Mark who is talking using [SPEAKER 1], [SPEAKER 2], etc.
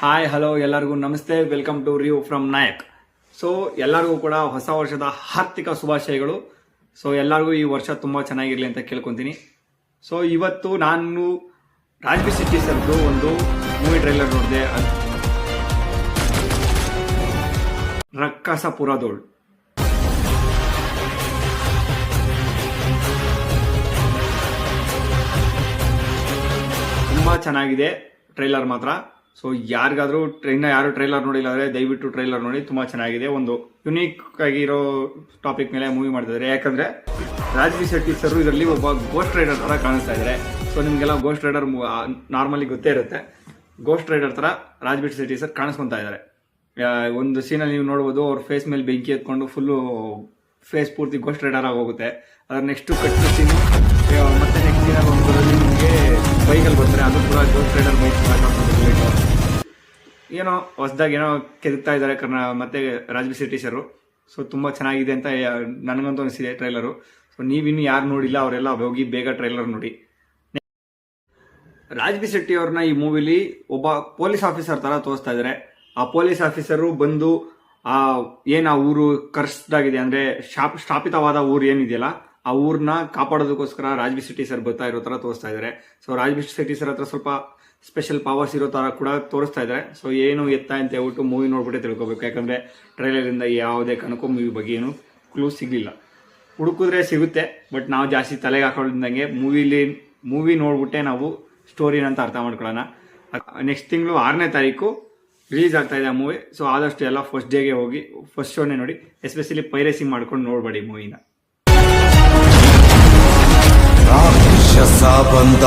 [SPEAKER 1] Hi hello ಎಲ್ಲರಿಗೂ ನಮಸ್ತೆ, welcome to review from Nayak. So ಎಲ್ಲರಿಗೂ ಕೂಡ ಹೊಸ ವರ್ಷದ ಹಾರ್ದಿಕ ಶುಭಾಶಯಗಳು. ಸೊ ಎಲ್ಲರಿಗೂ ಈ ವರ್ಷ ತುಂಬ ಚೆನ್ನಾಗಿರಲಿ ಅಂತ ಕೇಳ್ಕೊತೀನಿ. ಸೊ ಇವತ್ತು ನಾನು ರಾಜ್ಬಿ ಶೆಟ್ಟಿ ಸರ್ದು ಒಂದು ಮೂವಿ ಟ್ರೈಲರ್ ನೋಡಿದೆ, ರಕ್ಕಸಪುರದೋಳ್. ತುಂಬ ಚೆನ್ನಾಗಿದೆ ಟ್ರೈಲರ್ ಮಾತ್ರ. ಸೊ ಯಾರಿಗಾದ್ರೂ ಯಾರು ಟ್ರೈಲರ್ ನೋಡಿಲ್ಲ ಅಂದರೆ ದಯವಿಟ್ಟು ಟ್ರೈಲರ್ ನೋಡಿ, ತುಂಬ ಚೆನ್ನಾಗಿದೆ. ಒಂದು ಯುನೀಕ್ ಆಗಿರೋ ಟಾಪಿಕ್ ಮೇಲೆ ಮೂವಿ ಮಾಡ್ತಿದ್ದಾರೆ. ಯಾಕಂದರೆ ರಾಜ್ಬಿ ಶೆಟ್ಟಿ ಸರ್ ಇದರಲ್ಲಿ ಒಬ್ಬ ಗೋಸ್ಟ್ ರೈಡರ್ ಥರ ಕಾಣಿಸ್ತಾ ಇದ್ದಾರೆ. ಸೊ ನಿಮಗೆಲ್ಲ ಗೋಸ್ಟ್ ರೈಡರ್ ನಾರ್ಮಲಿ ಗೊತ್ತೇ ಇರುತ್ತೆ. ಗೋಸ್ಟ್ ರೈಡರ್ ಥರ ರಾಜ್ಬಿ ಶೆಟ್ಟಿ ಸರ್ ಕಾಣಿಸ್ಕೊತಾ ಇದ್ದಾರೆ. ಒಂದು ಸೀನಲ್ಲಿ ನೀವು ನೋಡ್ಬೋದು, ಅವ್ರ ಫೇಸ್ ಮೇಲೆ ಬೆಂಕಿ ಎತ್ಕೊಂಡು ಫುಲ್ಲು ಫೇಸ್ ಪೂರ್ತಿ ಗೋಸ್ಟ್ ರೈಡರ್ ಆಗೋಗುತ್ತೆ. ಅದ್ರ ನೆಕ್ಸ್ಟು ಕಟ್ಟು ಸೀನು, ಮತ್ತೆ ನೆಕ್ಸ್ಟ್ ಸೀನಲ್ಲಿ ಒಂದು ನಿಮಗೆ ಬೈಕಲ್ಲಿ ಬರ್ತಾರೆ, ಅದು ಕೂಡ ಗೋಸ್ಟ್ ರೈಡರ್ ಬೈಕ್ ಏನೋ ಹೊಸದಾಗಿ ಏನೋ ಕೆದಕ್ತಾ ಇದ್ದಾರೆ ಮತ್ತೆ ರಾಜ್ಬಿ ಶೆಟ್ಟಿ ಸರ್. ಸೊ ತುಂಬ ಚೆನ್ನಾಗಿದೆ ಅಂತ ನನಗಂತೂ ಅನಿಸಿದೆ ಟ್ರೈಲರು. ಸೊ ನೀವಿನ್ನು ಯಾರು ನೋಡಿಲ್ಲ ಅವರೆಲ್ಲ ಹೋಗಿ ಬೇಗ ಟ್ರೈಲರ್ ನೋಡಿ. ರಾಜ್ಬಿ ಶೆಟ್ಟಿ ಅವ್ರನ್ನ ಈ ಮೂವಿಲಿ ಒಬ್ಬ ಪೊಲೀಸ್ ಆಫೀಸರ್ ಥರ ತೋರಿಸ್ತಾ ಇದ್ದಾರೆ. ಆ ಪೊಲೀಸ್ ಆಫೀಸರು ಬಂದು ಆ ಊರು ಕರ್ಸ್ದಾಗಿದೆ ಅಂದರೆ ಸ್ಥಾಪಿತವಾದ ಊರು ಏನಿದೆಯಲ್ಲ, ಆ ಊರನ್ನ ಕಾಪಾಡೋದಕ್ಕೋಸ್ಕರ ರಾಜ್ಬಿ ಶೆಟ್ಟಿ ಸರ್ ಬರ್ತಾ ಇರೋ ಥರ ತೋರಿಸ್ತಾ ಇದ್ದಾರೆ. ಸೊ ರಾಜ್ಬಿ ಶೆಟ್ಟಿ ಸರ್ ಹತ್ರ ಸ್ವಲ್ಪ ಸ್ಪೆಷಲ್ ಪವರ್ಸ್ ಇರೋ ಥರ ಕೂಡ ತೋರಿಸ್ತಾ ಇದ್ದಾರೆ. ಸೊ ಏನು ಎತ್ತ ಅಂತ ಹೇಳ್ಬಿಟ್ಟು ಮೂವಿ ನೋಡ್ಬಿಟ್ಟೆ ತಿಳ್ಕೊಬೇಕು. ಯಾಕಂದರೆ ಟ್ರೈಲರಿಂದ ಯಾವುದೇ ಕಾರಣಕ್ಕೂ ಮೂವಿ ಬಗ್ಗೆ ಏನು ಕ್ಲೂ ಸಿಗಲಿಲ್ಲ. ಹುಡುಕಿದ್ರೆ ಸಿಗುತ್ತೆ, ಬಟ್ ನಾವು ಜಾಸ್ತಿ ತಲೆಗೆ ಹಾಕೊಳ್ಳೋದಂಗೆ ಮೂವಿ ನೋಡ್ಬಿಟ್ಟೆ ನಾವು ಸ್ಟೋರಿನ ಅಂತ ಅರ್ಥ ಮಾಡ್ಕೊಳ್ಳೋಣ. ನೆಕ್ಸ್ಟ್ ತಿಂಗಳು 6ನೇ ತಾರೀಕು ರಿಲೀಸ್ ಆಗ್ತಾ ಇದೆ ಆ ಮೂವಿ. ಸೊ ಆದಷ್ಟು ಎಲ್ಲ ಫಸ್ಟ್ ಡೇಗೆ ಹೋಗಿ ಫಸ್ಟ್ ಶೋನೇ ನೋಡಿ. ಎಸ್ಪೆಷಲಿ ಪೈರೇಸಿ ಮಾಡ್ಕೊಂಡು ನೋಡಬೇಡಿ ಮೂವಿನ.
[SPEAKER 2] ಬಂದ